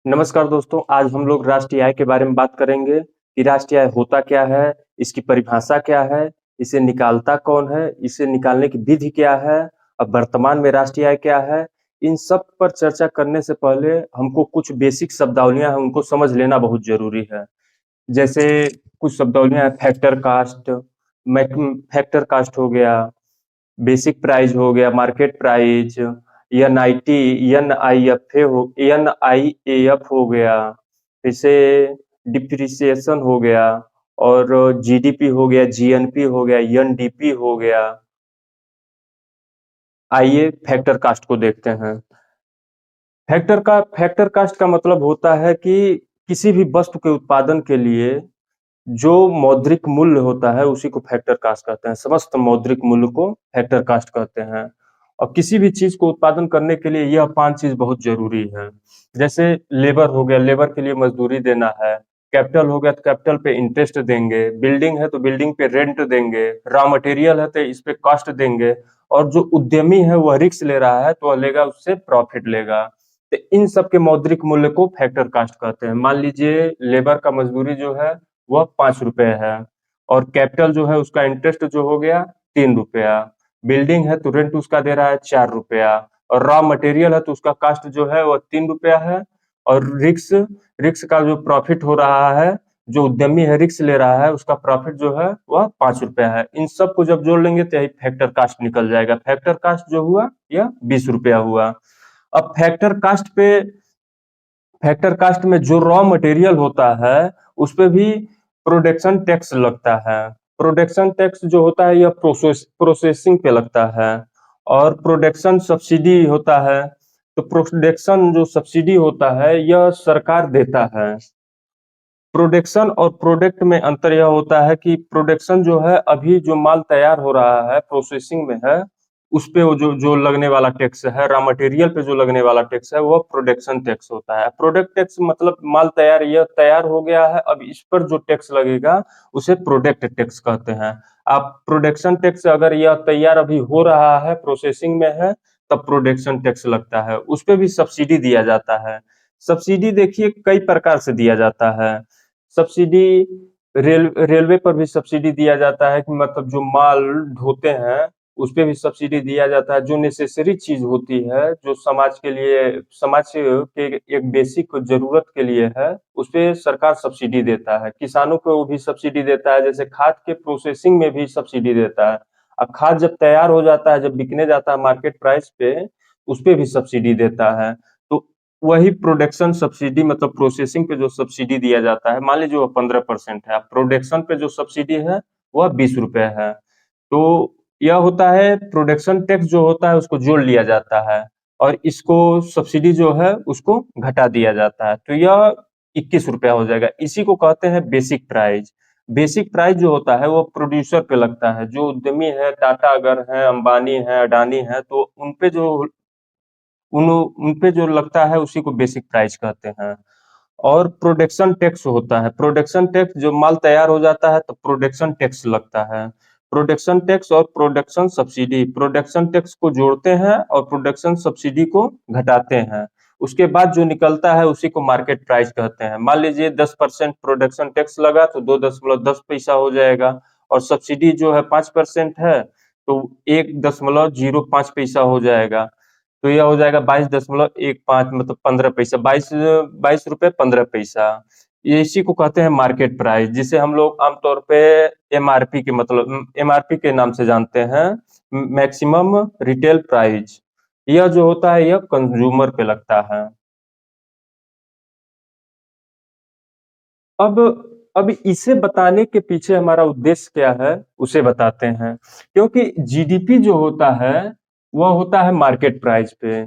नमस्कार दोस्तों, आज हम लोग राष्ट्रीय आय के बारे में बात करेंगे कि राष्ट्रीय आय होता क्या है, इसकी परिभाषा क्या है, इसे निकालता कौन है, इसे निकालने की विधि क्या है, अब वर्तमान में राष्ट्रीय आय क्या है। इन सब पर चर्चा करने से पहले हमको कुछ बेसिक शब्दावलियां हैं, उनको समझ लेना बहुत जरूरी है। जैसे कुछ शब्दावलियां हैं, फैक्टर कास्ट हो गया, बेसिक प्राइस हो गया, market price, N I F हो गया, जैसे डिप्रिसिएशन हो गया, और जीडीपी हो गया, जीएनपी हो गया, एनडीपी हो गया। आइए फैक्टर कास्ट को देखते हैं। फैक्टर कास्ट का मतलब होता है कि किसी भी वस्तु के उत्पादन के लिए जो मौद्रिक मूल्य होता है उसी को फैक्टर कास्ट कहते हैं। समस्त मौद्रिक मूल्य को फैक्टर कास्ट कहते हैं। और किसी भी चीज को उत्पादन करने के लिए यह 5 चीज बहुत जरूरी है। जैसे लेबर हो गया, लेबर के लिए मजदूरी देना है। कैपिटल हो गया तो कैपिटल पे इंटरेस्ट देंगे। बिल्डिंग है तो बिल्डिंग पे रेंट देंगे। रॉ मटेरियल है तो इस पे कॉस्ट देंगे। और जो उद्यमी है वह रिस्क ले रहा है तो वह लेगा, उससे प्रॉफिट लेगा। तो इन सब के मौद्रिक मूल्य को फैक्टर कास्ट कहते हैं। मान लीजिए लेबर का मजदूरी जो है वह 5 रुपए है, और कैपिटल जो है उसका इंटरेस्ट जो हो गया 3 रुपया। बिल्डिंग है तो रेंट उसका दे रहा है 4 रुपया। और रॉ मटेरियल है तो उसका कास्ट जो है वह 3 रुपया है। और रिक्स रिक्स का जो प्रॉफिट हो रहा है, जो उद्यमी है रिक्स ले रहा है, उसका प्रॉफिट जो है वह 5 रुपया है। इन सबको जब जोड़ लेंगे तो यही फैक्टर कास्ट निकल जाएगा। फैक्टर कास्ट जो हुआ यह 20 रुपया हुआ। अब फैक्टर कास्ट में जो रॉ मटेरियल होता है उस पे भी प्रोडक्शन टैक्स लगता है। प्रोडक्शन टैक्स जो होता है यह प्रोसेसिंग पे लगता है। और प्रोडक्शन सब्सिडी होता है। तो प्रोडक्शन जो सब्सिडी होता है यह सरकार देता है। प्रोडक्शन और प्रोडक्ट में अंतर यह होता है कि प्रोडक्शन जो है, अभी जो माल तैयार हो रहा है प्रोसेसिंग में है, उस पे वो जो जो लगने वाला टैक्स है, रॉ मटेरियल पे जो लगने वाला टैक्स है, वो प्रोडक्शन टैक्स होता है। प्रोडक्ट टैक्स मतलब माल तैयार, यह तैयार हो गया है, अब इस पर जो टैक्स लगेगा उसे प्रोडक्ट टैक्स कहते हैं। आप प्रोडक्शन टैक्स, अगर यह तैयार अभी हो रहा है, प्रोसेसिंग में है, तब प्रोडक्शन टैक्स लगता है। उस पे भी सब्सिडी दिया जाता है। सब्सिडी देखिए कई प्रकार से दिया जाता है। सब्सिडी रेलवे पर भी सब्सिडी दिया जाता है कि मतलब जो माल ढोते हैं उस पे भी सब्सिडी दिया जाता है। जो नेसेसरी चीज होती है, जो समाज के लिए, समाज के एक बेसिक जरूरत के लिए है, उस पे सरकार सब्सिडी देता है। किसानों को भी सब्सिडी देता है, जैसे खाद के प्रोसेसिंग में भी सब्सिडी देता है। अब खाद जब तैयार हो जाता है, जब बिकने जाता है मार्केट प्राइस पे, उस पे भी सब्सिडी देता है। तो वही प्रोडक्शन सब्सिडी मतलब प्रोसेसिंग पे जो सब्सिडी दिया जाता है, मान लीजिए वो 15% है, प्रोडक्शन पे जो सब्सिडी है वह 20 रुपए है। तो यह होता है, प्रोडक्शन टैक्स जो होता है उसको जोड़ लिया जाता है, और इसको सब्सिडी जो है उसको घटा दिया जाता है, तो यह 21 रुपया हो जाएगा। इसी को कहते हैं बेसिक प्राइस। बेसिक प्राइस जो होता है वो प्रोड्यूसर पे लगता है। जो उद्यमी है, टाटा अगर है, अंबानी है, अडानी है, तो उन पे जो लगता है उसी को बेसिक प्राइस कहते हैं। और प्रोडक्शन टैक्स होता है। प्रोडक्शन टैक्स, जो माल तैयार हो जाता है तो प्रोडक्शन टैक्स लगता है। प्रोडक्शन टैक्स और प्रोडक्शन सब्सिडी, प्रोडक्शन टैक्स को जोड़ते हैं और प्रोडक्शन सब्सिडी को घटाते हैं। उसके बाद जो निकलता है उसी को मार्केट प्राइस कहते हैं। मान लीजिए 10% प्रोडक्शन टैक्स लगा तो 2.10 पैसा हो जाएगा। और सब्सिडी जो है 5% है, तो 1.05 पैसा हो जाएगा। तो यह हो जाएगा 22.15, मतलब 15 पैसा, 22 रुपये 15 पैसा। ये इसी को कहते हैं मार्केट प्राइस, जिसे हम लोग आमतौर पे एमआरपी के नाम से जानते हैं, मैक्सिमम रिटेल प्राइस। यह जो होता है यह कंज्यूमर पे लगता है। अब अब इसे बताने के पीछे हमारा उद्देश्य क्या है उसे बताते हैं। क्योंकि जीडीपी जो होता है वह होता है मार्केट प्राइस पे।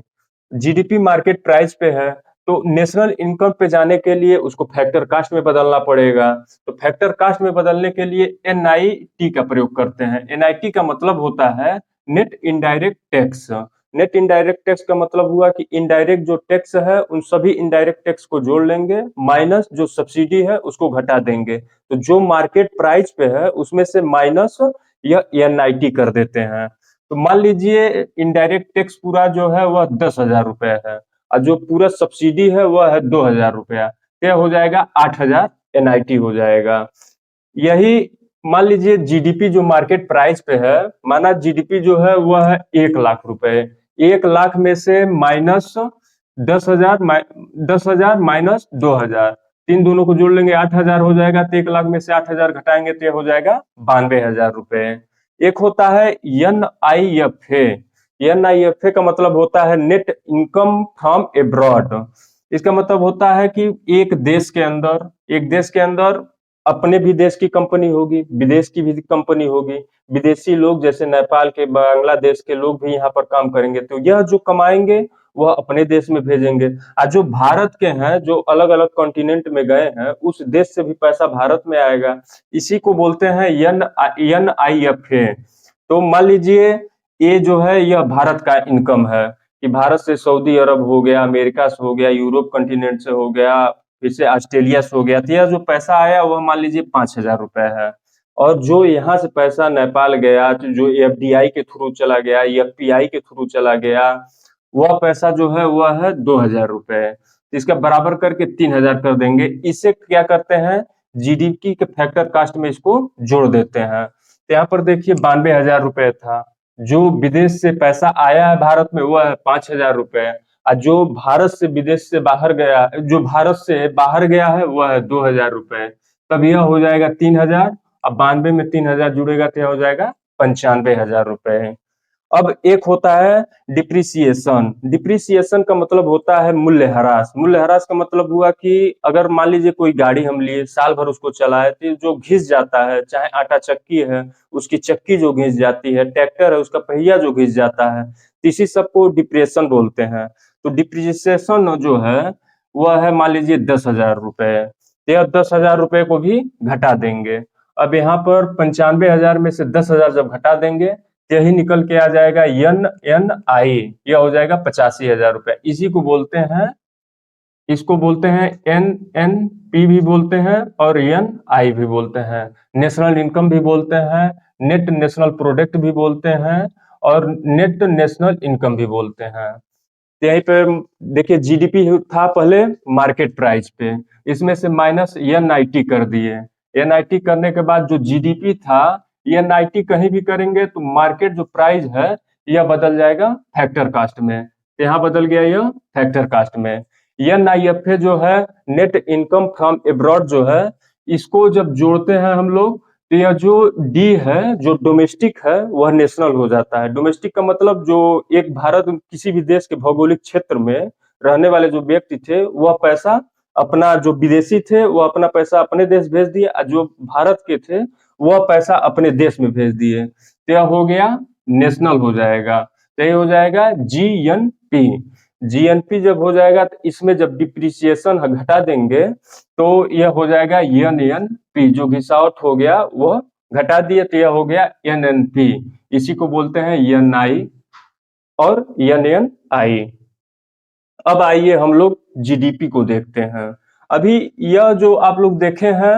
जीडीपी मार्केट प्राइस पे है, तो नेशनल इनकम पे जाने के लिए उसको फैक्टर कास्ट में बदलना पड़ेगा। तो फैक्टर कास्ट में बदलने के लिए एनआईटी का प्रयोग करते हैं। एनआईटी का मतलब होता है net indirect tax. Net indirect tax का मतलब हुआ कि इनडायरेक्ट जो टैक्स है उन सभी इनडायरेक्ट टैक्स को जोड़ लेंगे, माइनस जो सब्सिडी है उसको घटा देंगे। तो जो मार्केट प्राइस पे है उसमें से माइनस या एनआईटी कर देते हैं। तो मान लीजिए इनडायरेक्ट टैक्स पूरा जो है वह 10,000 रुपए है। और जो पूरा सब्सिडी है वह है 2000 रुपया, तो यह हो जाएगा 8000 NIT हो जाएगा। यही मान लीजिए जीडीपी जो मार्केट प्राइस पे है, माना जीडीपी जो है वह है 1 लाख रुपए, 1 लाख में से माइनस 10,000 माइनस 2000, तीन दोनों को जोड़ लेंगे 8000 हो जाएगा, तो 1 लाख में से 8000 घटाएंगे तो ये हो जाएगा 92,000 रुपए। एक होता है NIFA। NIFA का मतलब होता है नेट इनकम फ्रॉम एब्रॉड। इसका मतलब होता है कि एक देश के अंदर अपने भी देश की कंपनी होगी, विदेश की भी कंपनी होगी, विदेशी लोग जैसे नेपाल के, बांग्लादेश के लोग भी यहाँ पर काम करेंगे, तो यह जो कमाएंगे वह अपने देश में भेजेंगे। और जो भारत के हैं, जो अलग अलग कॉन्टिनेंट में गए हैं, उस देश से भी पैसा भारत में आएगा। इसी को बोलते हैं NIFA। तो मान लीजिए ये जो है यह भारत का इनकम है, कि भारत से सऊदी अरब हो गया, अमेरिका से हो गया, यूरोप कॉन्टिनेंट से हो गया, फिर से ऑस्ट्रेलिया से हो गया, तो यह जो पैसा आया वह मान लीजिए 5000 रुपए है। और जो यहाँ से पैसा नेपाल गया, तो जो FDI के थ्रू चला गया, FPI के थ्रू चला गया, वह पैसा जो है वह है 2000 रुपए। तो इसका बराबर करके 3000 कर देंगे। इससे क्या करते हैं, जीडीपी के फैक्टर कास्ट में इसको जोड़ देते हैं। तो यहाँ पर देखिए 92,000 रुपए था। जो विदेश से पैसा आया है भारत में वह है 5000 रुपए, और जो भारत से विदेश से बाहर गया, जो भारत से बाहर गया है वह है 2000 रुपए। तब यह हो जाएगा 3000, अब 92 में 3000 जुड़ेगा तो यह हो जाएगा 95,000 रुपए। अब एक होता है डिप्रिसिएशन। डिप्रिसिएशन का मतलब होता है मूल्यह्रास। मूल्यह्रास का मतलब हुआ कि अगर मान लीजिए कोई गाड़ी हम लिए, साल भर उसको चलाए, तो जो घिस जाता है, चाहे आटा चक्की है उसकी चक्की जो घिस जाती है, ट्रैक्टर है उसका पहिया जो घिस जाता है, तो इसी सबको डिप्रेशन बोलते हैं। तो डिप्रिसिएशन जो है वह है मान लीजिए 10,000 रुपए, तो 10,000 रुपए को भी घटा देंगे। अब यहाँ पर 95,000 में से 10,000 जब घटा देंगे, यही निकल के आ जाएगा NNI, यह हो जाएगा 85,000 रुपए। इसी को बोलते हैं, इसको बोलते हैं NNP भी बोलते हैं और NI भी बोलते हैं। नेशनल इनकम भी बोलते हैं, नेट नेशनल प्रोडक्ट भी बोलते हैं, और नेट नेशनल इनकम भी बोलते हैं। तो यहीं पे देखिए जीडीपी था पहले मार्केट प्राइस पे, इसमें से माइनस NIT कर दिए। NIT करने के बाद जो जीडीपी था, NIT कहीं भी करेंगे तो मार्केट जो प्राइस है यह बदल जाएगा फैक्टर कास्ट में, तो यहाँ बदल गया यह फैक्टर कास्ट में। NIFA जो है नेट इनकम फ्रॉम एब्रॉड जो है, इसको जब जोड़ते हैं हम लोग, तो यह जो डी है, जो डोमेस्टिक है, वह नेशनल हो जाता है। डोमेस्टिक का मतलब जो एक भारत किसी भी देश के भौगोलिक क्षेत्र में रहने वाले जो व्यक्ति थे, वह पैसा अपना, जो विदेशी थे वो अपना पैसा अपने देश भेज दिए, और जो भारत के थे वह पैसा अपने देश में भेज दिए, तो यह हो गया नेशनल हो जाएगा। तो ये हो जाएगा GNP। GNP जब हो जाएगा तो इसमें जब डिप्रिसिएशन घटा देंगे तो यह हो जाएगा NNP। जो घिसावट हो गया वो घटा दिए तो यह हो गया NNP। इसी को बोलते हैं NI और NNI। अब आइए हम लोग जीडीपी को देखते हैं। अभी यह जो आप लोग देखे हैं,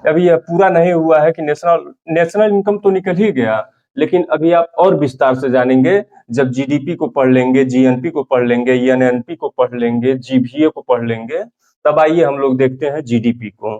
अभी यह पूरा नहीं हुआ है कि नेशनल इनकम तो निकल ही गया, लेकिन अभी आप और विस्तार से जानेंगे जब जीडीपी को पढ़ लेंगे, GNP को पढ़ लेंगे, NNP को पढ़ लेंगे, GVA को पढ़ लेंगे, तब आइए हम लोग देखते हैं जीडीपी को।